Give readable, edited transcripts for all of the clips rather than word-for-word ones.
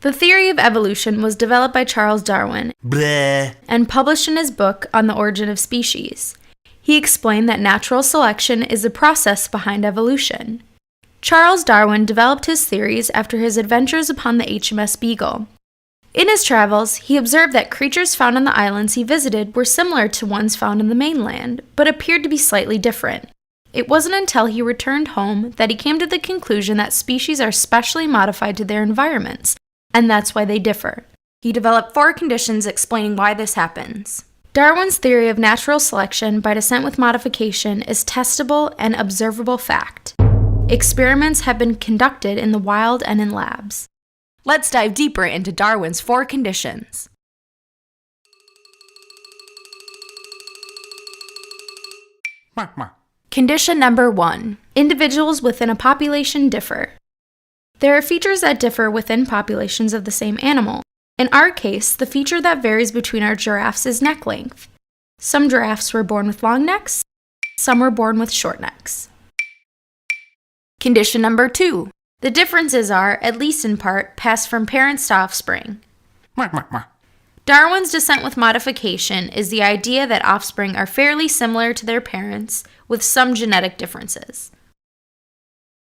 The theory of evolution was developed by Charles Darwin and published in his book On the Origin of Species. He explained that natural selection is the process behind evolution. Charles Darwin developed his theories after his adventures upon the HMS Beagle. In his travels, he observed that creatures found on the islands he visited were similar to ones found on the mainland, but appeared to be slightly different. It wasn't until he returned home that he came to the conclusion that species are specially modified to their environments, and that's why they differ. He developed 4 conditions explaining why this happens. Darwin's theory of natural selection by descent with modification is testable and observable fact. Experiments have been conducted in the wild and in labs. Let's dive deeper into Darwin's 4 conditions. Condition number 1. Individuals within a population differ. There are features that differ within populations of the same animal. In our case, the feature that varies between our giraffes is neck length. Some giraffes were born with long necks, some were born with short necks. Condition number 2. The differences are, at least in part, passed from parents to offspring. Darwin's descent with modification is the idea that offspring are fairly similar to their parents, with some genetic differences.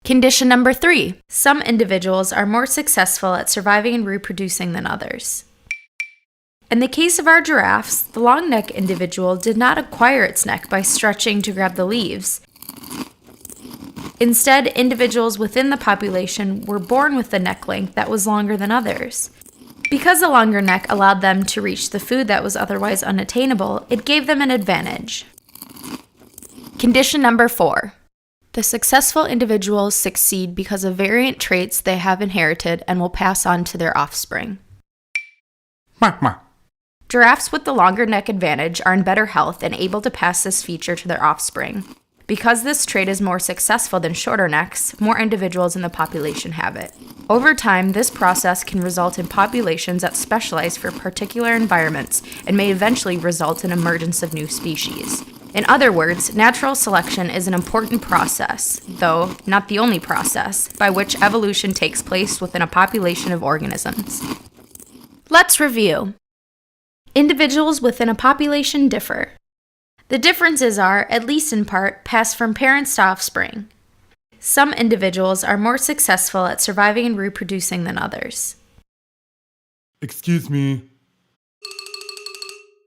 Condition number 3. Some individuals are more successful at surviving and reproducing than others. In the case of our giraffes, the long neck individual did not acquire its neck by stretching to grab the leaves. Instead, individuals within the population were born with the neck length that was longer than others. Because the longer neck allowed them to reach the food that was otherwise unattainable, it gave them an advantage. Condition number 4. The successful individuals succeed because of variant traits they have inherited and will pass on to their offspring. Giraffes with the longer neck advantage are in better health and able to pass this feature to their offspring. Because this trait is more successful than shorter necks, more individuals in the population have it. Over time, this process can result in populations that specialize for particular environments and may eventually result in emergence of new species. In other words, natural selection is an important process, though not the only process, by which evolution takes place within a population of organisms. Let's review. Individuals within a population differ. The differences are, at least in part, passed from parents to offspring. Some individuals are more successful at surviving and reproducing than others. Excuse me.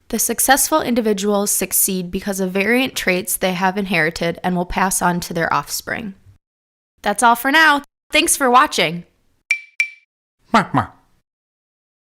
The successful individuals succeed because of variant traits they have inherited and will pass on to their offspring. That's all for now. Thanks for watching.